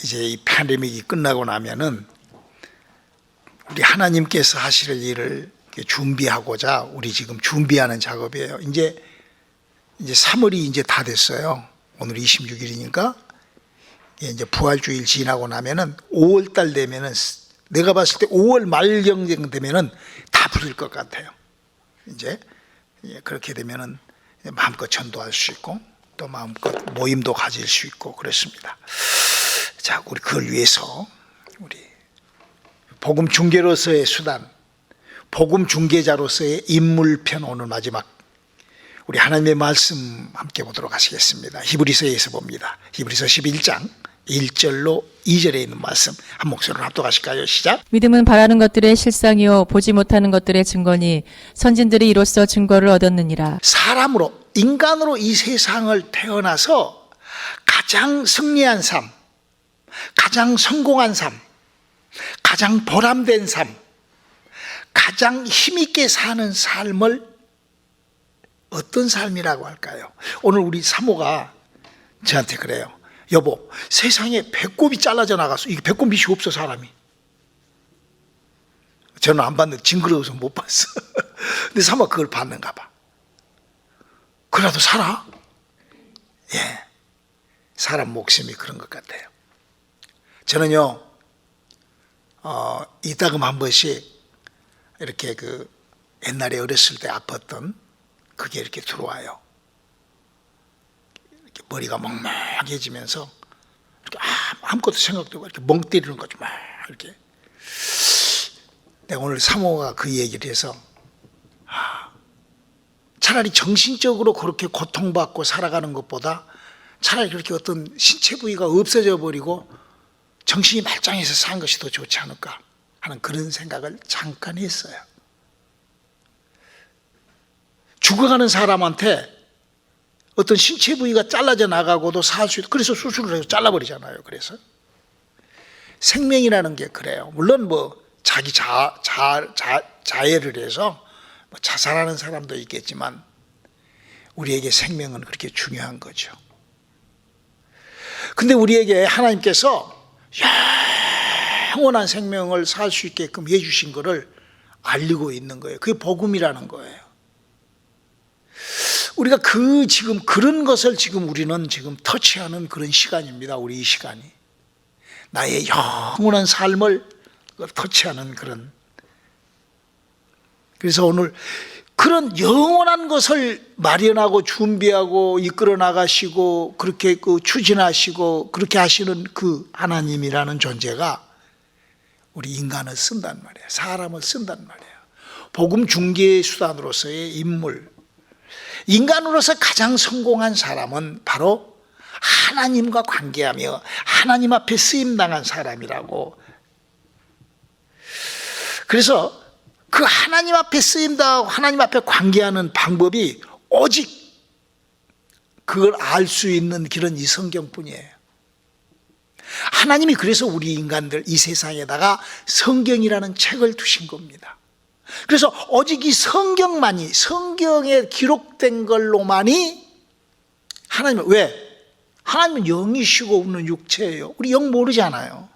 이제 이 팬데믹이 끝나고 나면은 우리 하나님께서 하실 일을 준비하고자 우리 지금 준비하는 작업이에요. 이제 3월이 이제 다 됐어요. 오늘 26일이니까 이제 부활주일 지나고 나면은 5월 달 되면은 내가 봤을 때 5월 말경 되면은 다 풀릴 것 같아요. 이제 그렇게 되면은 마음껏 전도할 수 있고 또 마음껏 모임도 가질 수 있고 그렇습니다. 자, 우리 그걸 위해서 우리 복음 중개로서의 수단, 복음 중개자로서의 인물편 오늘 마지막 우리 하나님의 말씀 함께 보도록 하시겠습니다. 히브리서에서 봅니다. 히브리서 11장 1절로 2절에 있는 말씀 한 목소리로 합독하실까요? 시작. 믿음은 바라는 것들의 실상이요 보지 못하는 것들의 증거니 선진들이 이로써 증거를 얻었느니라. 사람으로 인간으로 이 세상을 태어나서 가장 승리한 삶, 가장 성공한 삶, 가장 보람된 삶, 가장 힘있게 사는 삶을 어떤 삶이라고 할까요? 오늘 우리 사모가 저한테 그래요. 여보, 세상에 배꼽이 잘라져 나갔어. 이게 배꼽 밑이 없어 사람이. 저는 안 봤는데 징그러워서 못 봤어. 근데 사모가 그걸 봤는가 봐. 그래도 살아? 예, 사람 목숨이 그런 것 같아요. 저는요 이따금 한 번씩 이렇게 그 옛날에 어렸을 때 아팠던 그게 이렇게 들어와요. 이렇게 머리가 멍멍해지면서 이렇게 아무것도 생각도 없고 이렇게 멍 때리는 거죠. 막 이렇게. 내가 오늘 사모가 그 얘기를 해서 차라리 정신적으로 그렇게 고통받고 살아가는 것보다 차라리 그렇게 어떤 신체 부위가 없어져 버리고 정신이 말짱해서 사는 것이 더 좋지 않을까 하는 그런 생각을 잠깐 했어요. 죽어가는 사람한테 어떤 신체 부위가 잘라져 나가고도 살 수 있고 그래서 수술을 해서 잘라버리잖아요. 그래서 생명이라는 게 그래요. 물론 뭐 자기 자해를 해서 뭐 자살하는 사람도 있겠지만 우리에게 생명은 그렇게 중요한 거죠. 근데 우리에게 하나님께서 영원한 생명을 살 수 있게끔 해주신 것을 알리고 있는 거예요. 그게 복음이라는 거예요. 우리가 지금 그런 것을 지금 우리는 지금 터치하는 그런 시간입니다. 우리 이 시간이. 나의 영원한 삶을 터치하는 그런. 그래서 오늘 그런 영원한 것을 마련하고 준비하고 이끌어 나가시고 그렇게 추진하시고 그렇게 하시는 그 하나님이라는 존재가 우리 인간을 쓴단 말이에요. 사람을 쓴단 말이에요. 복음 중개의 수단으로서의 인물. 인간으로서 가장 성공한 사람은 바로 하나님과 관계하며 하나님 앞에 쓰임당한 사람이라고. 그래서 그 하나님 앞에 쓰임당하고 하나님 앞에 관계하는 방법이 오직 그걸 알 수 있는 길은 이 성경뿐이에요. 하나님이 그래서 우리 인간들 이 세상에다가 성경이라는 책을 두신 겁니다. 그래서 오직 이 성경만이 성경에 기록된 걸로만이 하나님은 왜? 하나님은 영이시고 없는 육체예요. 우리 영 모르잖아요.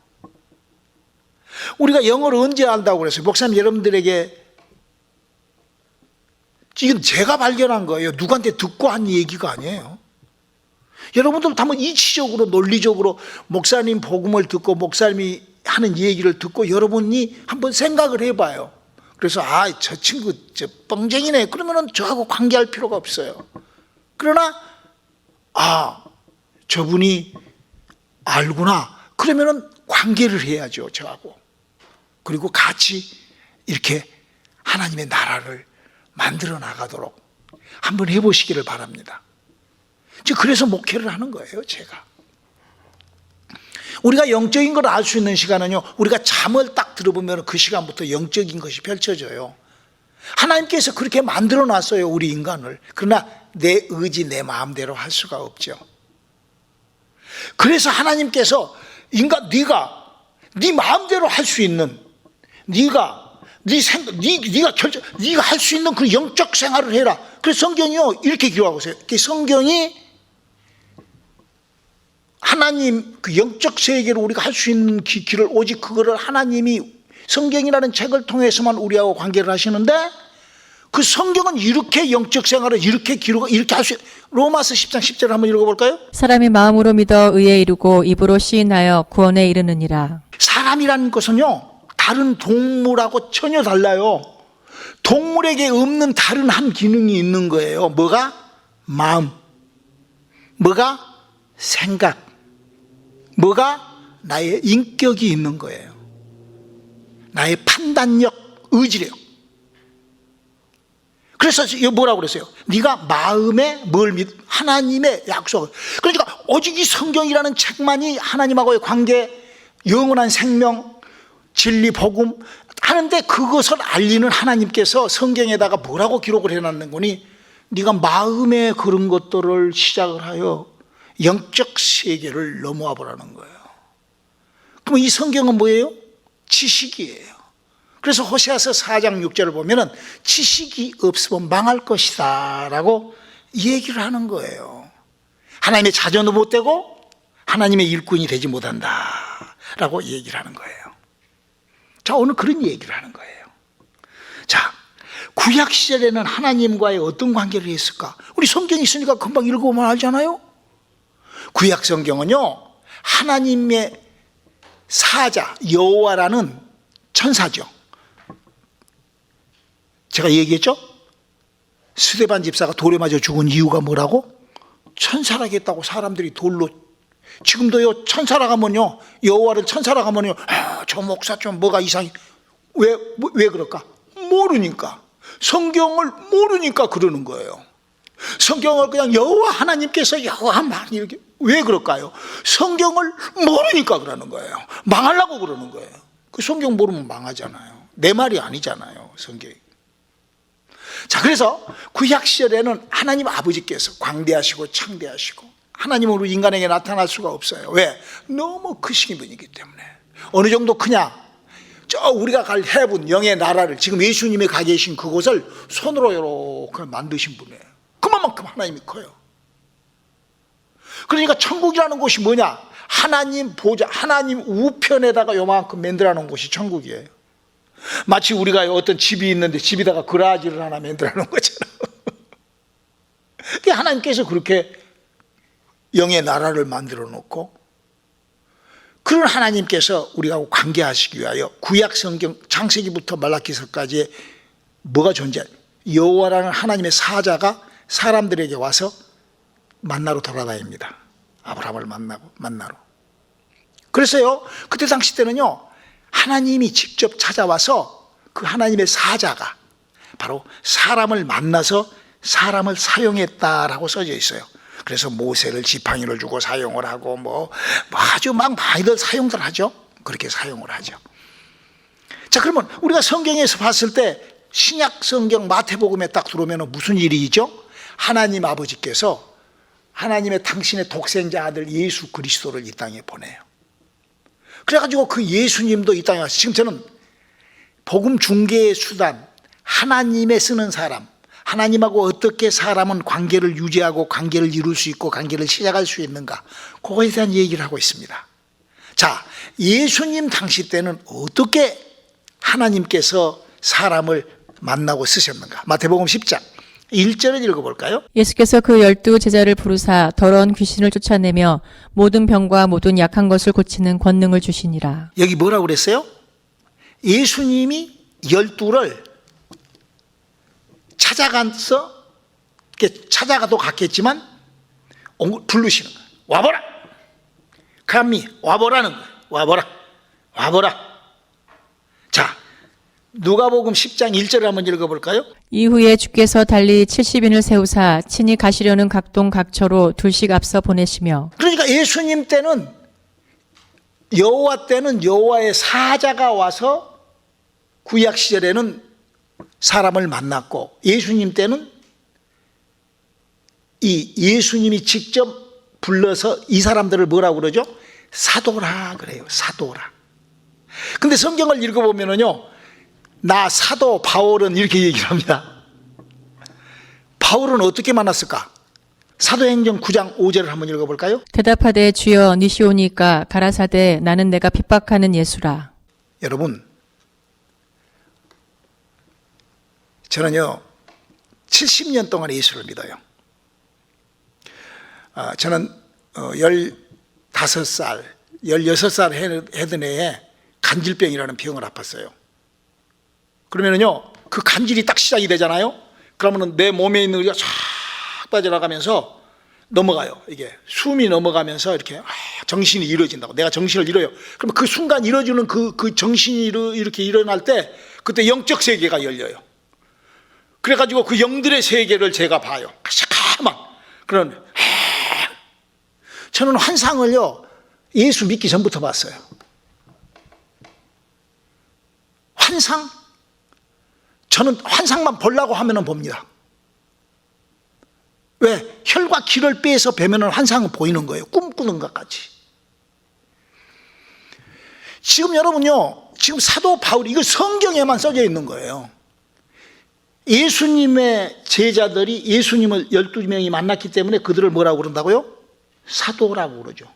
우리가 영을 언제 안다고 그랬어요? 목사님 여러분들에게 지금 제가 발견한 거예요. 누구한테 듣고 한 얘기가 아니에요. 여러분들도 한번 이치적으로 논리적으로 목사님 복음을 듣고 목사님이 하는 얘기를 듣고 여러분이 한번 생각을 해봐요. 그래서 저 친구 뻥쟁이네. 그러면은 저하고 관계할 필요가 없어요. 그러나 저분이 알구나. 그러면은 관계를 해야죠. 저하고. 그리고 같이 이렇게 하나님의 나라를 만들어 나가도록 한번 해보시기를 바랍니다. 그래서 목회를 하는 거예요. 제가. 우리가 영적인 걸 알 수 있는 시간은요, 우리가 잠을 딱 들어보면 그 시간부터 영적인 것이 펼쳐져요. 하나님께서 그렇게 만들어 놨어요, 우리 인간을. 그러나 내 의지, 내 마음대로 할 수가 없죠. 그래서 하나님께서 인간, 네가 네 마음대로 할 수 있는, 네가 할 수 있는 그 영적 생활을 해라. 그래서 성경이요 이렇게 기록하고 있어요. 성경이 하나님 그 영적 세계를 우리가 할 수 있는 길을 오직 그거를 하나님이 성경이라는 책을 통해서만 우리하고 관계를 하시는데, 그 성경은 이렇게 영적 생활을 이렇게 기록, 이렇게 할 수, 로마서 10장 10절 한번 읽어볼까요? 사람이 마음으로 믿어 의에 이르고 입으로 시인하여 구원에 이르느니라. 사람이라는 것은요, 다른 동물하고 전혀 달라요. 동물에게 없는 다른 한 기능이 있는 거예요. 뭐가? 마음. 뭐가? 생각. 뭐가? 나의 인격이 있는 거예요. 나의 판단력, 의지력. 그래서 뭐라고 그랬어요? 네가 마음에 뭘 하나님의 약속을. 그러니까 오직 이 성경이라는 책만이 하나님하고의 관계, 영원한 생명, 진리, 복음 하는데, 그것을 알리는 하나님께서 성경에다가 뭐라고 기록을 해놨는 거니? 네가 마음에 그런 것들을 시작을 하여 영적 세계를 넘어와 보라는 거예요. 그럼 이 성경은 뭐예요? 지식이에요. 그래서 호세아서 4장 6절을 보면은 지식이 없으면 망할 것이다 라고 얘기를 하는 거예요. 하나님의 자녀도 못 되고 하나님의 일꾼이 되지 못한다 라고 얘기를 하는 거예요. 자, 오늘 그런 얘기를 하는 거예요. 자, 구약 시절에는 하나님과의 어떤 관계를 했을까? 우리 성경이 있으니까 금방 읽어보면 알잖아요. 구약 성경은요, 하나님의 사자 여호와라는 천사죠. 제가 얘기했죠? 스데반 집사가 돌에 맞아 죽은 이유가 뭐라고? 천사라겠다고 사람들이 돌로. 지금도요, 천사라 하면요, 여호와를 천사라 하면요, 저 목사 좀 뭐가 이상해. 왜 그럴까? 모르니까. 성경을 모르니까 그러는 거예요. 성경을 그냥 여호와 하나님께서 여호와 말 이렇게. 왜 그럴까요? 성경을 모르니까 그러는 거예요. 망하려고 그러는 거예요. 그 성경 모르면 망하잖아요. 내 말이 아니잖아요, 성경이. 자, 그래서 구약 시절에는 하나님 아버지께서 광대하시고 창대하시고 하나님으로 인간에게 나타날 수가 없어요. 왜? 너무 크신 분이기 때문에. 어느 정도 크냐? 저 우리가 갈 헤븐, 영의 나라를, 지금 예수님이 가 계신 그곳을 손으로 이렇게 만드신 분이에요. 그만큼 하나님이 커요. 그러니까 천국이라는 곳이 뭐냐? 하나님 보좌, 하나님 우편에다가 요만큼 만들어 놓은 곳이 천국이에요. 마치 우리가 어떤 집이 있는데 집에다가 그라지를 하나 만들어 놓은 것처럼. 하나님께서 그렇게 영의 나라를 만들어 놓고, 그런 하나님께서 우리하고 관계하시기 위하여 구약 성경 창세기부터 말라기서까지 뭐가 존재해? 여호와라는 하나님의 사자가 사람들에게 와서 만나러 돌아다닙니다. 아브라함을 만나러. 그래서요, 그때 당시 때는요, 하나님이 직접 찾아와서 그 하나님의 사자가 바로 사람을 만나서 사람을 사용했다라고 써져 있어요. 그래서 모세를 지팡이를 주고 사용을 하고 뭐 아주 막 많이들 사용들 하죠. 그렇게 사용을 하죠. 자, 그러면 우리가 성경에서 봤을 때 신약 성경 마태복음에 딱 들어오면 무슨 일이죠? 하나님 아버지께서 하나님의 당신의 독생자 아들 예수 그리스도를 이 땅에 보내요. 그래가지고 그 예수님도 이 땅에 와서, 지금 저는 복음 중개의 수단, 하나님의 쓰는 사람, 하나님하고 어떻게 사람은 관계를 유지하고 관계를 이룰 수 있고 관계를 시작할 수 있는가, 그거에 대한 얘기를 하고 있습니다. 자, 예수님 당시 때는 어떻게 하나님께서 사람을 만나고 쓰셨는가? 마태복음 10장 1절을 읽어볼까요? 예수께서 그 12 제자를 부르사 더러운 귀신을 쫓아내며 모든 병과 모든 약한 것을 고치는 권능을 주시니라. 여기 뭐라고 그랬어요? 예수님이 12를 찾아가도 갔겠지만 부르시는 거예요. 와보라. 감히 와보라는 거예요. 와보라. 자, 누가복음 10장 1절을 한번 읽어볼까요? 이후에 주께서 달리 70인을 세우사 친히 가시려는 각동 각처로 둘씩 앞서 보내시며. 그러니까 예수님 때는, 여호와 때는 여호와의 사자가 와서 구약 시절에는 사람을 만났고, 예수님 때는 이 예수님이 직접 불러서 이 사람들을 뭐라고 그러죠? 사도라 그래요. 사도라. 근데 성경을 읽어보면요, 나 사도 바울은 이렇게 얘기를 합니다. 바울은 어떻게 만났을까? 사도행전 9장 5절을 한번 읽어볼까요? 대답하되 주여 니시오니까 가라사대 나는 내가 핍박하는 예수라. 여러분, 저는요 70년 동안 예수를 믿어요. 저는 15살, 16살 해던 해에 간질병이라는 병을 아팠어요. 그러면은요 그 간질이 딱 시작이 되잖아요. 그러면은 내 몸에 있는 의가 쫙 빠져나가면서 넘어가요. 이게 숨이 넘어가면서 이렇게 정신이 이루어진다고. 내가 정신을 잃어요. 그러면 그 순간 이루어지는 그 정신이 이렇게 일어날 때 그때 영적 세계가 열려요. 그래가지고 그 영들의 세계를 제가 봐요. 까만 그런. 저는 환상을요 예수 믿기 전부터 봤어요. 환상? 저는 환상만 보려고 하면은 봅니다. 왜? 혈과 기를 빼서 뵈면은 환상은 보이는 거예요. 꿈꾸는 것 같이. 지금 여러분요, 지금 사도 바울이 이거 성경에만 써져 있는 거예요. 예수님의 제자들이 예수님을 12명이 만났기 때문에 그들을 뭐라고 그런다고요? 사도라고 그러죠.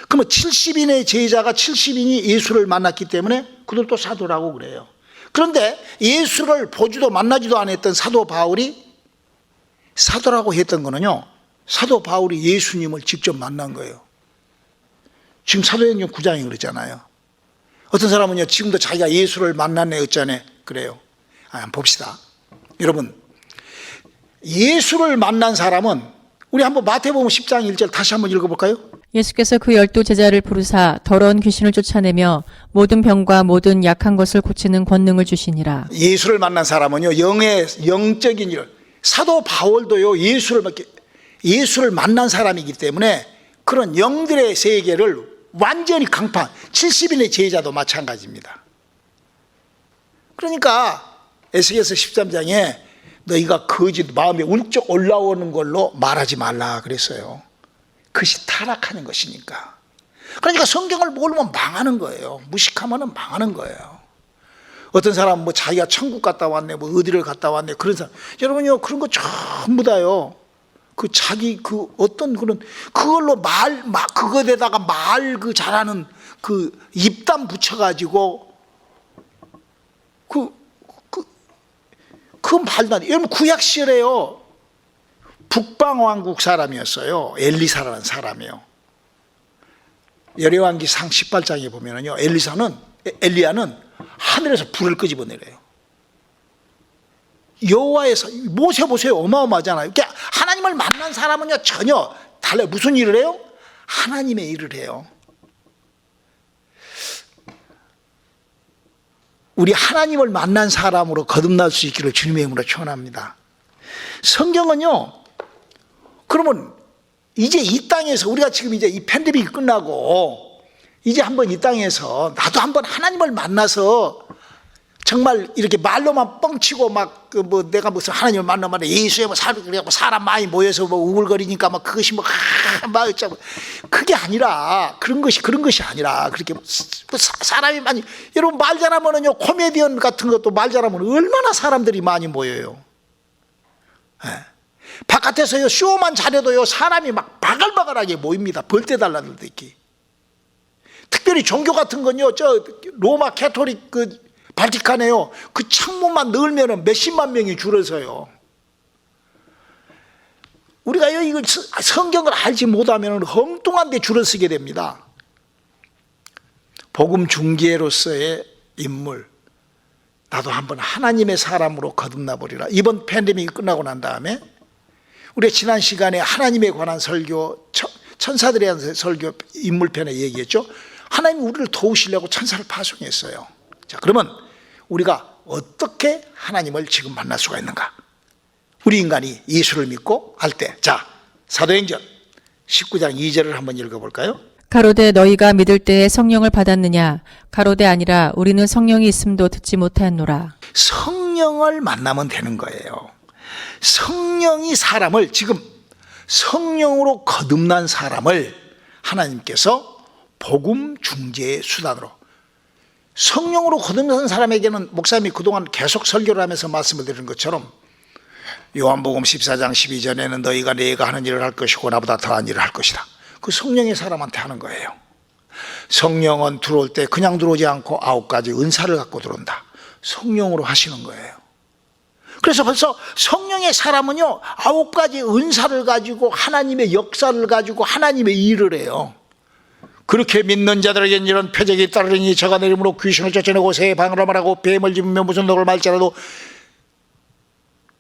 그러면 70인의 제자가 70인이 예수를 만났기 때문에 그들도 사도라고 그래요. 그런데 예수를 보지도 만나지도 않았던 사도 바울이 사도라고 했던 거는요, 사도 바울이 예수님을 직접 만난 거예요. 지금 사도행전 9장이 그랬잖아요. 어떤 사람은요 지금도 자기가 예수를 만났네 어쩌네 그래요. 봅시다. 여러분, 예수를 만난 사람은 우리 한번 마태복음 10장 1절 다시 한번 읽어볼까요? 예수께서 그 12 제자를 부르사 더러운 귀신을 쫓아내며 모든 병과 모든 약한 것을 고치는 권능을 주시니라. 예수를 만난 사람은요 영적인 일, 사도 바울도요 예수를 만난 사람이기 때문에 그런 영들의 세계를 완전히 강판, 70인의 제자도 마찬가지입니다. 그러니까 에스겔서 13장에 너희가 거짓 마음에 울적 올라오는 걸로 말하지 말라 그랬어요. 그것이 타락하는 것이니까. 그러니까 성경을 모르면 망하는 거예요. 무식하면 망하는 거예요. 어떤 사람은 뭐 자기가 천국 갔다 왔네, 뭐 어디를 갔다 왔네, 그런 사람. 여러분요, 그런 거 전부 다요. 그 자기 그 어떤 그런, 그걸로 그거에다가 그 잘하는 그 입담 붙여가지고 그 말도 안 돼. 여러분, 구약 시절에요. 북방왕국 사람이었어요. 엘리사라는 사람이요. 열왕기상 18장에 보면은요, 엘리야는 하늘에서 불을 끄집어내려요. 여호와에서 모세 보세요. 어마어마하잖아요. 그러니까 하나님을 만난 사람은요 전혀 달라요. 무슨 일을 해요? 하나님의 일을 해요. 우리 하나님을 만난 사람으로 거듭날 수 있기를 주님의 이름으로 축원합니다. 성경은요, 그러면 이제 이 땅에서 우리가 지금 이제 이 팬데믹이 끝나고 이제 한번 이 땅에서 나도 한번 하나님을 만나서 정말 이렇게 말로만 뻥치고 막 뭐 내가 무슨 하나님을 만나면 예수의 뭐 사람 많이 모여서 뭐 우글거리니까 막 그것이 뭐 어쩌고, 그게 아니라 그런 것이 아니라 그렇게 사람이 많이, 여러분 말 잘하면은요 코미디언 같은 것도 말 잘하면 얼마나 사람들이 많이 모여요. 네. 바깥에서요 쇼만 잘해도요 사람이 막 바글바글하게 모입니다. 벌떼 달라들 듣기. 특별히 종교 같은 건요, 저 로마 캐토릭 그 바티칸에요, 그 창문만 넣으면은 몇십만 명이 줄어서요. 우리가요 이걸 성경을 알지 못하면 엉뚱한 데 줄을 서게 됩니다. 복음 중개로서의 인물, 나도 한번 하나님의 사람으로 거듭나 보리라. 이번 팬데믹이 끝나고 난 다음에 우리가 지난 시간에 하나님에 관한 설교, 천사들에 대한 설교 인물편에 얘기했죠. 하나님이 우리를 도우시려고 천사를 파송했어요. 자, 그러면 우리가 어떻게 하나님을 지금 만날 수가 있는가? 우리 인간이 예수를 믿고 할 때, 자, 사도행전 19장 2절을 한번 읽어볼까요? 가로되 너희가 믿을 때에 성령을 받았느냐? 가로되 아니라 우리는 성령이 있음도 듣지 못하였노라. 성령을 만나면 되는 거예요. 성령이 사람을, 지금 성령으로 거듭난 사람을 하나님께서 복음 중재의 수단으로, 성령으로 거듭난 사람에게는 목사님이 그동안 계속 설교를 하면서 말씀을 드린 것처럼 요한복음 14장 12절에는 너희가 내가 하는 일을 할 것이고 나보다 더한 일을 할 것이다. 그 성령의 사람한테 하는 거예요. 성령은 들어올 때 그냥 들어오지 않고 9가지 은사를 갖고 들어온다. 성령으로 하시는 거예요. 그래서 벌써 성령의 사람은요 9가지 은사를 가지고 하나님의 역사를 가지고 하나님의 일을 해요. 그렇게 믿는 자들에게는 이런 표적이 따르니 저가 내 이름으로 귀신을 쫓아내고 새의 방언을 말하고 뱀을 집으며 무슨 독을 말지라도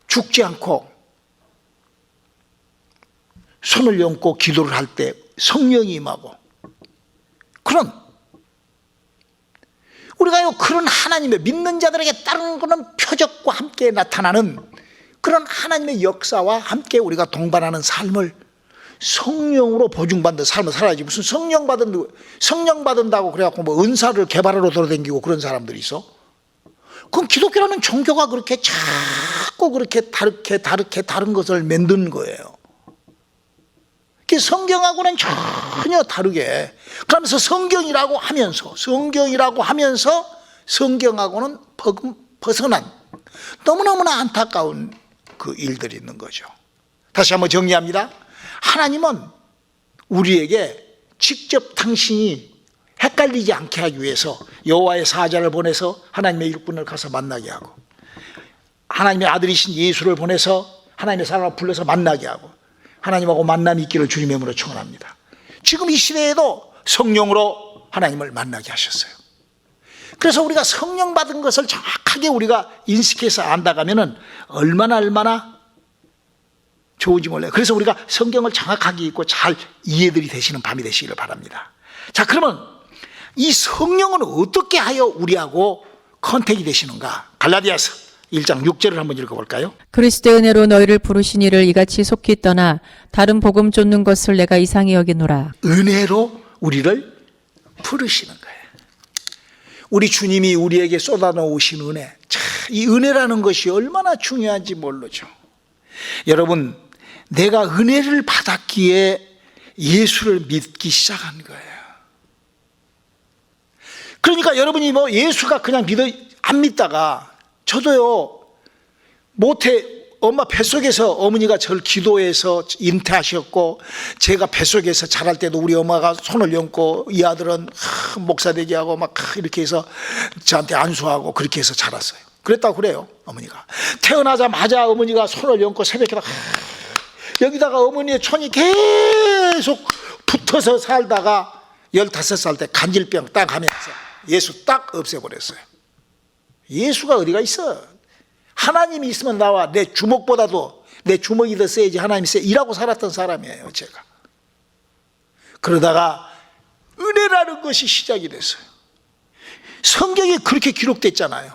죽지 않고 손을 얹고 기도를 할 때 성령이 임하고 그런 우리가요 그런 하나님의 믿는 자들에게 따르는 것은 표적과 함께 나타나는 그런 하나님의 역사와 함께 우리가 동반하는 삶을 성령으로 보증받는 삶을 살아야지. 무슨 성령 받은다고 그래갖고 뭐 은사를 개발하러 돌아다니고 그런 사람들이 있어. 그럼 기독교라는 종교가 그렇게 자꾸 그렇게 다른 것을 만든 거예요. 성경하고는 전혀 다르게 그러면서 성경이라고 하면서 성경하고는 벗어난 너무너무나 안타까운 그 일들이 있는 거죠. 다시 한번 정리합니다. 하나님은 우리에게 직접 당신이 헷갈리지 않게 하기 위해서 여호와의 사자를 보내서 하나님의 일꾼을 가서 만나게 하고 하나님의 아들이신 예수를 보내서 하나님의 사람을 불러서 만나게 하고 하나님하고 만남이 있기를 주님의 이름으로 축원합니다. 지금 이 시대에도 성령으로 하나님을 만나게 하셨어요. 그래서 우리가 성령 받은 것을 정확하게 우리가 인식해서 안다가면은 얼마나 좋은지 몰라요. 그래서 우리가 성경을 정확하게 읽고 잘 이해들이 되시는 밤이 되시기를 바랍니다. 자, 그러면 이 성령은 어떻게 하여 우리하고 컨택이 되시는가? 갈라디아서 1장 6절을 한번 읽어볼까요? 그리스도의 은혜로 너희를 부르신 이를 이같이 속히 떠나 다른 복음 쫓는 것을 내가 이상히 여기노라. 은혜로 우리를 부르시는 거예요. 우리 주님이 우리에게 쏟아놓으신 은혜, 이 은혜라는 것이 얼마나 중요한지 모르죠. 여러분, 내가 은혜를 받았기에 예수를 믿기 시작한 거예요. 그러니까 여러분이 뭐 예수가 그냥 안 믿다가 저도요 엄마 뱃속에서 어머니가 저를 기도해서 잉태하셨고 제가 뱃속에서 자랄 때도 우리 엄마가 손을 얹고 이 아들은 목사 되게 하고 막 이렇게 해서 저한테 안수하고 그렇게 해서 자랐어요. 그랬다고 그래요. 어머니가 태어나자마자 어머니가 손을 얹고 새벽에 여기다가 어머니의 손이 계속 붙어서 살다가 15살 때 간질병 딱 하면서 예수 딱 없애버렸어요. 예수가 어디가 있어? 하나님이 있으면 나와 내 주먹보다도 내 주먹이 더 세지 하나님이 세 이라고 살았던 사람이에요. 제가 그러다가 은혜라는 것이 시작이 됐어요. 성경에 그렇게 기록됐잖아요.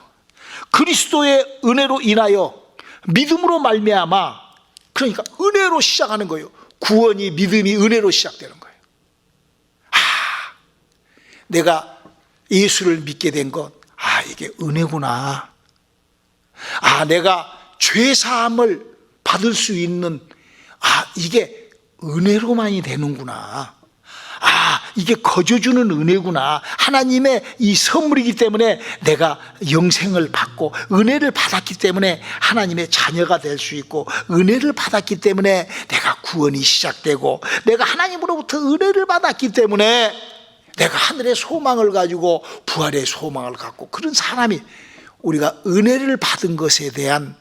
그리스도의 은혜로 인하여 믿음으로 말미암아, 그러니까 은혜로 시작하는 거예요. 구원이 믿음이 은혜로 시작되는 거예요. 내가 예수를 믿게 된 것, 이게 은혜구나. 내가 죄사함을 받을 수 있는, 이게 은혜로만이 되는구나. 이게 거저주는 은혜구나. 하나님의 이 선물이기 때문에 내가 영생을 받고 은혜를 받았기 때문에 하나님의 자녀가 될 수 있고 은혜를 받았기 때문에 내가 구원이 시작되고 내가 하나님으로부터 은혜를 받았기 때문에 내가 하늘의 소망을 가지고 부활의 소망을 갖고 그런 사람이 우리가 은혜를 받은 것에 대한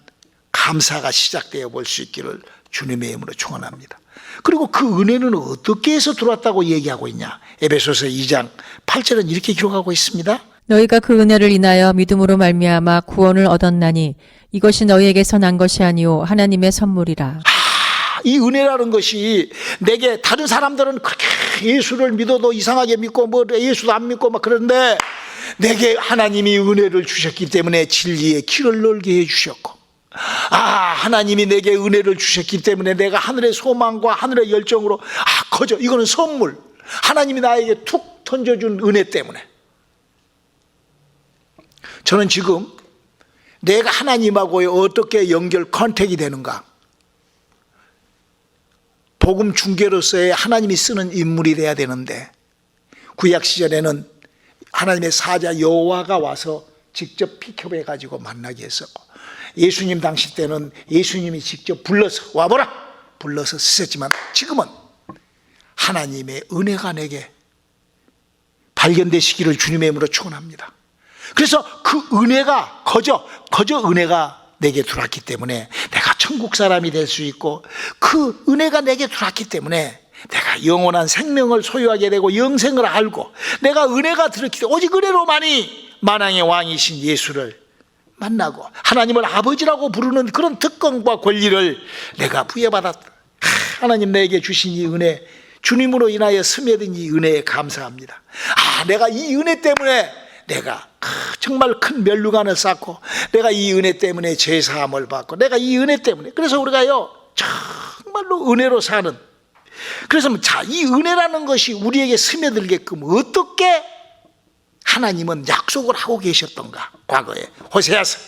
감사가 시작되어 볼 수 있기를 주님의 이름으로 축원합니다. 그리고 그 은혜는 어떻게 해서 들어왔다고 얘기하고 있냐? 에베소서 2장 8절은 이렇게 기록하고 있습니다. 너희가 그 은혜를 인하여 믿음으로 말미암아 구원을 얻었나니 이것이 너희에게서 난 것이 아니요 하나님의 선물이라. 이 은혜라는 것이 내게 다른 사람들은 그렇게 예수를 믿어도 이상하게 믿고 뭐 예수도 안 믿고 막 그런데 내게 하나님이 은혜를 주셨기 때문에 진리의 길을 넓게 해주셨고 하나님이 내게 은혜를 주셨기 때문에 내가 하늘의 소망과 하늘의 열정으로 이거는 선물, 하나님이 나에게 툭 던져준 은혜 때문에 저는 지금 내가 하나님하고의 어떻게 연결 컨택이 되는가, 복음 중개로서의 하나님이 쓰는 인물이 돼야 되는데 구약 시절에는 하나님의 사자 여호와가 와서 직접 픽업해 가지고 만나게 했었고 예수님 당시 때는 예수님이 직접 불러서 와보라 불러서 쓰셨지만 지금은 하나님의 은혜가 내게 발견되시기를 주님의 이름으로 축원합니다. 그래서 그 은혜가 거저 은혜가 내게 들어왔기 때문에 내가 천국 사람이 될 수 있고, 그 은혜가 내게 들어왔기 때문에 내가 영원한 생명을 소유하게 되고 영생을 알고, 내가 은혜가 들었기 때문에 오직 은혜로만이 만왕의 왕이신 예수를 만나고 하나님을 아버지라고 부르는 그런 특권과 권리를 내가 부여받았다. 하나님 내게 주신 이 은혜, 주님으로 인하여 스며든 이 은혜에 감사합니다. 내가 이 은혜 때문에 내가 정말 큰 면류관을 쌓고, 내가 이 은혜 때문에 죄사함을 받고, 내가 이 은혜 때문에, 그래서 우리가요 정말로 은혜로 사는, 그래서 자, 이 은혜라는 것이 우리에게 스며들게끔 어떻게 하나님은 약속을 하고 계셨던가. 과거에 호세아서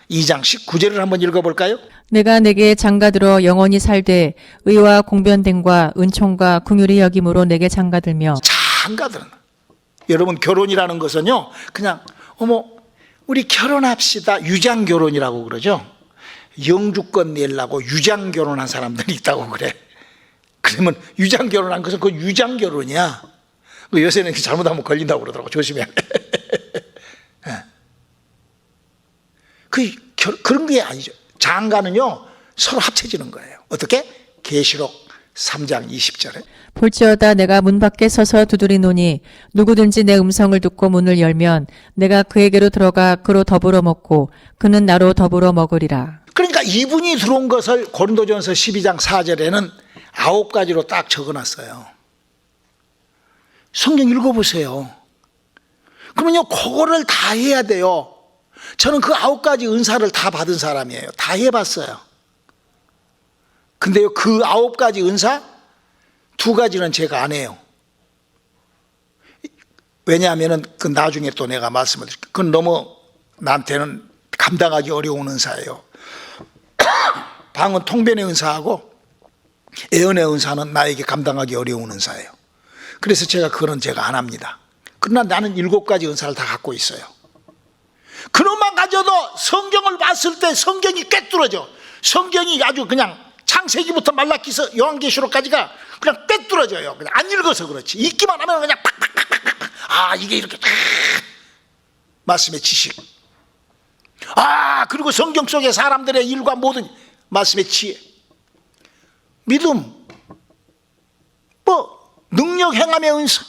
2장 19절을 한번 읽어볼까요? 내가 내게 장가들어 영원히 살되 의와 공변됨과 은총과 긍휼이 여김으로 내게 장가들며. 장가들은, 여러분 결혼이라는 것은요 그냥 우리 결혼합시다 유장결혼이라고 그러죠. 영주권 내려고 유장결혼한 사람들이 있다고 그래. 그러면 유장결혼한 것은 그 유장결혼이야. 요새는 잘못하면 걸린다고 그러더라고. 조심해야 돼. 그런 게 아니죠. 장가는요 서로 합쳐지는 거예요. 어떻게? 계시록 3장 20절에 볼지어다 내가 문 밖에 서서 두드리노니 누구든지 내 음성을 듣고 문을 열면 내가 그에게로 들어가 그로 더불어 먹고 그는 나로 더불어 먹으리라. 그러니까 이분이 들어온 것을 고린도전서 12장 4절에는 9가지로 딱 적어놨어요. 성경 읽어보세요. 그러면요 그거를 다 해야 돼요. 저는 그 9가지 은사를 다 받은 사람이에요. 다 해봤어요. 근데요 그 9가지 은사 2가지는 제가 안 해요. 왜냐하면 그 나중에 또 내가 말씀을 드릴게요. 그건 너무 나한테는 감당하기 어려운 은사예요. 방언 통변의 은사하고 예언의 은사는 나에게 감당하기 어려운 은사예요. 그래서 그거는 제가 안 합니다. 그러나 나는 7가지 은사를 다 갖고 있어요. 그것만 가져도 성경을 봤을 때 성경이 꿰뚫어져. 성경이 아주 그냥 창세기부터 말라기서 요한계시록까지가 그냥 꿰뚫어져요. 그냥 안 읽어서 그렇지. 읽기만 하면 그냥 팍팍팍팍. 이게 이렇게 말씀의 지식. 그리고 성경 속의 사람들의 일과 모든 말씀의 지혜, 믿음, 능력 행함의 은사,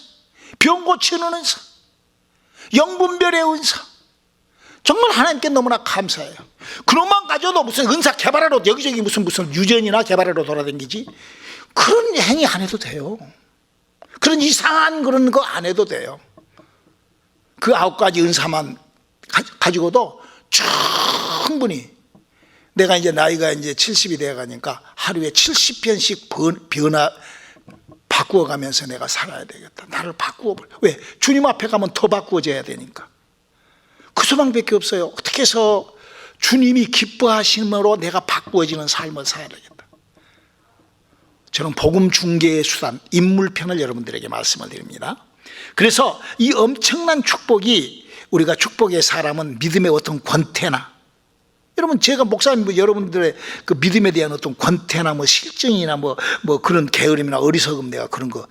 병 고치는 은사, 영분별의 은사, 정말 하나님께 너무나 감사해요. 그것만 가져도 무슨 은사 개발하러 여기저기 무슨 유전이나 개발하러 돌아다니지, 그런 행위 안 해도 돼요. 그런 이상한 그런 거 안 해도 돼요. 그 9가지 은사만 가지고도 충분히, 내가 이제 나이가 이제 70이 되어 가니까 하루에 70편씩 바꾸어 가면서 내가 살아야 되겠다. 나를 바꾸어 버려. 왜? 주님 앞에 가면 더 바꾸어져야 되니까. 그 소망밖에 없어요. 어떻게 해서 주님이 기뻐하심으로 내가 바꾸어지는 삶을 살아야 되겠다. 저는 복음 중개의 수단, 인물편을 여러분들에게 말씀을 드립니다. 그래서 이 엄청난 축복이, 우리가 축복의 사람은 믿음의 어떤 권태나, 여러분 제가 목사님 여러분들의 그 믿음에 대한 어떤 권태나 실증이나 그런 게으름이나 어리석음, 내가 그런 거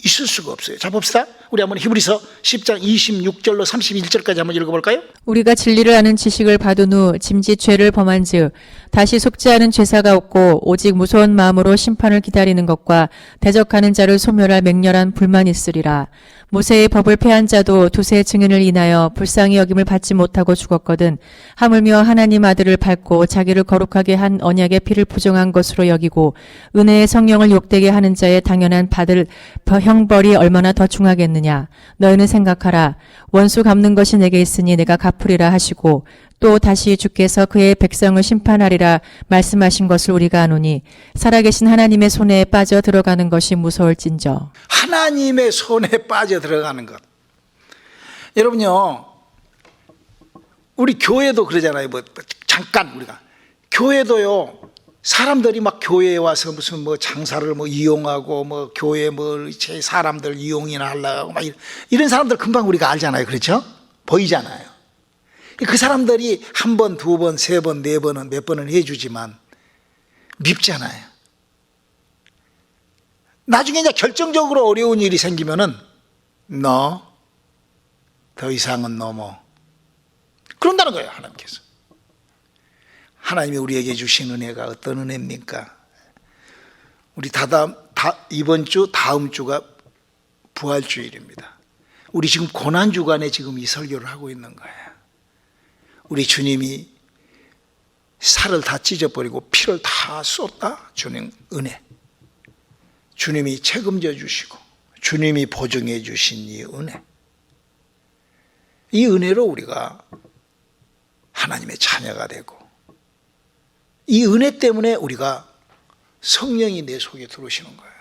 있을 수가 없어요. 자 봅시다. 우리 한번 히브리서 10장 26절로 31절까지 한번 읽어볼까요? 우리가 진리를 아는 지식을 받은 후 짐짓 죄를 범한즉 다시 속지 않은 죄사가 없고 오직 무서운 마음으로 심판을 기다리는 것과 대적하는 자를 소멸할 맹렬한 불만이 있으리라. 모세의 법을 폐한 자도 두세 증인을 인하여 불쌍히 여김을 받지 못하고 죽었거든 하물며 하나님 아들을 밟고 자기를 거룩하게 한 언약의 피를 부정한 것으로 여기고 은혜의 성령을 욕되게 하는 자의 당연한 받을 형벌이 얼마나 더 중하겠느냐. 너희는 생각하라. 원수 갚는 것이 내게 있으니 내가 갚으리라 하시고 또 다시 주께서 그의 백성을 심판하리라 말씀하신 것을 우리가 아노니 살아계신 하나님의 손에 빠져 들어가는 것이 무서울진저. 하나님의 손에 빠져 들어가는 것. 여러분요, 우리 교회도 그러잖아요. 잠깐 우리가 교회도요, 사람들이 막 교회에 와서 무슨 장사를 이용하고 교회 제 사람들 이용이나 하려고 막 이런 사람들 금방 우리가 알잖아요. 그렇죠? 보이잖아요. 그 사람들이 한 번, 두 번, 세 번, 네 번은 몇 번은 해주지만 밉잖아요. 나중에 이제 결정적으로 어려운 일이 생기면은 너 더 이상은 넘어. 그런다는 거예요, 하나님께서. 하나님이 우리에게 주신 은혜가 어떤 은혜입니까? 우리 이번 주, 다음 주가 부활주일입니다. 우리 지금 고난주간에 지금 이 설교를 하고 있는 거예요. 우리 주님이 살을 다 찢어버리고 피를 다 쏟다 주는 은혜. 주님이 책임져 주시고 주님이 보증해 주신 이 은혜. 이 은혜로 우리가 하나님의 자녀가 되고 이 은혜 때문에 우리가 성령이 내 속에 들어오시는 거예요.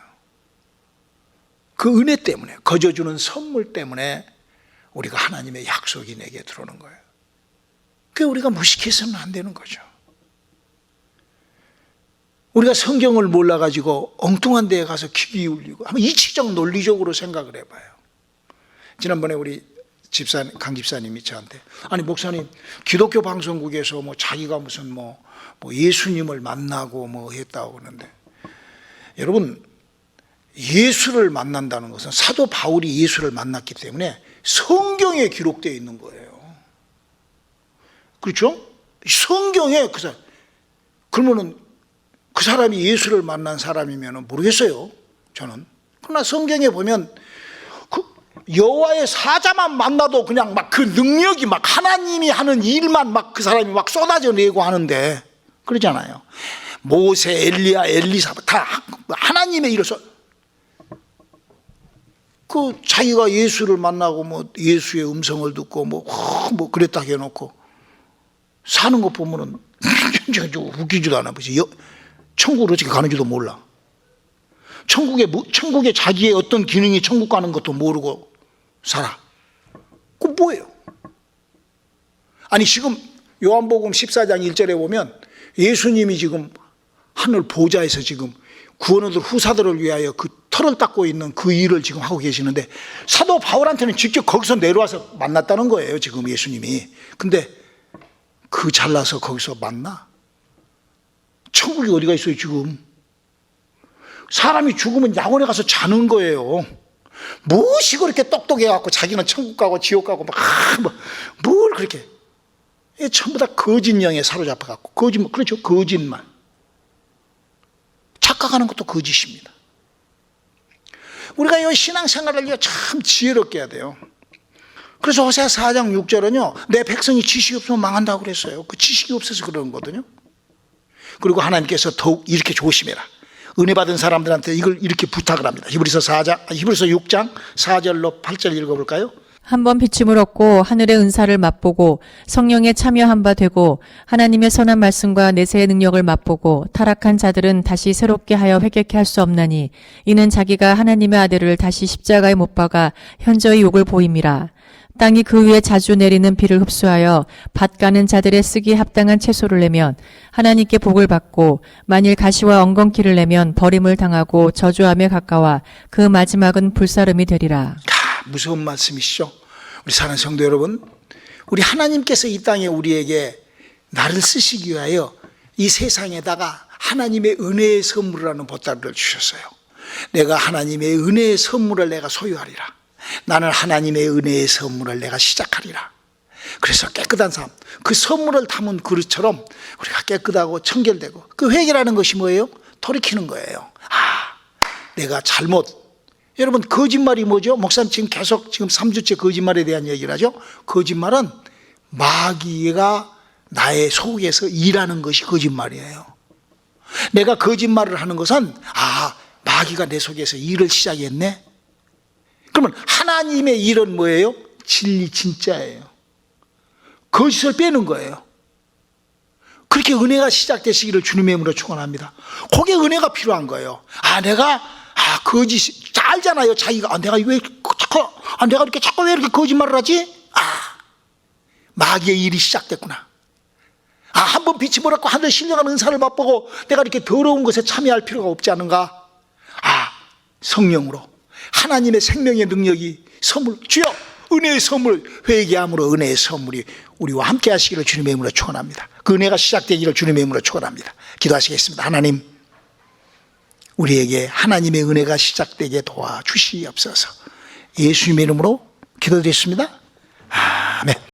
그 은혜 때문에, 거저주는 선물 때문에 우리가 하나님의 약속이 내게 들어오는 거예요. 그게 우리가 무식해서는 안 되는 거죠. 우리가 성경을 몰라가지고 엉뚱한 데에 가서 귀 기울이고 한번 이치적 논리적으로 생각을 해봐요. 지난번에 우리 강 집사님이 저한테, 아니 목사님, 기독교 방송국에서 뭐 자기가 무슨 뭐 예수님을 만나고 뭐 했다고 그러는데, 여러분, 예수를 만난다는 것은 사도 바울이 예수를 만났기 때문에 성경에 기록되어 있는 거예요. 그렇죠? 성경에 그러면은 그 사람이 예수를 만난 사람이면 모르겠어요, 저는. 그러나 성경에 보면 여호와의 사자만 만나도 그냥 막 그 능력이 막 하나님이 하는 일만 막 그 사람이 막 쏟아져 내고 하는데, 그러잖아요. 모세, 엘리야, 엘리사 다 하나님의 일로서 그 자기가 예수를 만나고 뭐 예수의 음성을 듣고 뭐 그랬다 해놓고 사는 거 보면은 웃기지도 않아. 천국을 어떻게 가는지도 몰라. 천국에 자기의 어떤 기능이 천국 가는 것도 모르고 살아. 그 뭐예요? 아니 지금 요한복음 14장 1절에 보면 예수님이 지금 하늘 보좌에서 지금 구원받을 후사들을 위하여 그 털을 닦고 있는 그 일을 지금 하고 계시는데, 사도 바울한테는 직접 거기서 내려와서 만났다는 거예요, 지금 예수님이. 근데 그 잘나서 거기서 만나? 천국이 어디가 있어요, 지금? 사람이 죽으면 양원에 가서 자는 거예요. 무엇이 그렇게 똑똑해갖고 자기는 천국 가고 지옥 가고 뭘 그렇게. 전부 다 거짓 영에 사로잡혀갖고, 그렇죠, 거짓말. 착각하는 것도 거짓입니다. 우리가 이 신앙생활을 참 지혜롭게 해야 돼요. 그래서 호세아 4장 6절은요, 내 백성이 지식이 없으면 망한다고 그랬어요. 그 지식이 없어서 그러는 거거든요. 그리고 하나님께서 더욱 이렇게 조심해라. 은혜 받은 사람들한테 이걸 이렇게 부탁을 합니다. 히브리서 6장 4절로 8절 읽어볼까요? 한번 비침을 얻고 하늘의 은사를 맛보고 성령에 참여한 바 되고 하나님의 선한 말씀과 내세의 능력을 맛보고 타락한 자들은 다시 새롭게 하여 회개케 할 수 없나니 이는 자기가 하나님의 아들을 다시 십자가에 못 박아 현저히 욕을 보임이라. 땅이 그 위에 자주 내리는 비를 흡수하여 밭 가는 자들의 쓰기에 합당한 채소를 내면 하나님께 복을 받고, 만일 가시와 엉겅퀴를 내면 버림을 당하고 저주함에 가까워 그 마지막은 불사름이 되리라. 무서운 말씀이시죠. 우리 사랑하는 성도 여러분, 우리 하나님께서 이 땅에 우리에게 나를 쓰시기 위하여 이 세상에다가 하나님의 은혜의 선물이라는 보따리를 주셨어요. 내가 하나님의 은혜의 선물을 내가 소유하리라. 나는 하나님의 은혜의 선물을 내가 시작하리라. 그래서 깨끗한 삶, 그 선물을 담은 그릇처럼 우리가 깨끗하고 청결되고, 그 회개라는 것이 뭐예요? 돌이키는 거예요. 내가 잘못. 여러분, 거짓말이 뭐죠? 목사님 지금 계속 지금 3주째 거짓말에 대한 얘기를 하죠. 거짓말은 마귀가 나의 속에서 일하는 것이 거짓말이에요. 내가 거짓말을 하는 것은 마귀가 내 속에서 일을 시작했네. 그러면 하나님의 일은 뭐예요? 진리 진짜예요. 거짓을 빼는 거예요. 그렇게 은혜가 시작되시기를 주님의 이름으로 축원합니다. 그게 은혜가 필요한 거예요. 내가 거짓 알잖아요. 자기가 내가 왜 자꾸 왜 이렇게 거짓말을 하지? 마귀의 일이 시작됐구나. 한번 빛이 보았고 하늘 신령한 은사를 맛보고 내가 이렇게 더러운 것에 참여할 필요가 없지 않은가? 성령으로 하나님의 생명의 능력이 선물, 주여 은혜의 선물, 회개함으로 은혜의 선물이 우리와 함께 하시기를 주님의 이름으로 축원합니다. 그 은혜가 시작되기를 주님의 이름으로 축원합니다. 기도하시겠습니다. 하나님, 우리에게 하나님의 은혜가 시작되게 도와주시옵소서. 예수님의 이름으로 기도드렸습니다. 아멘.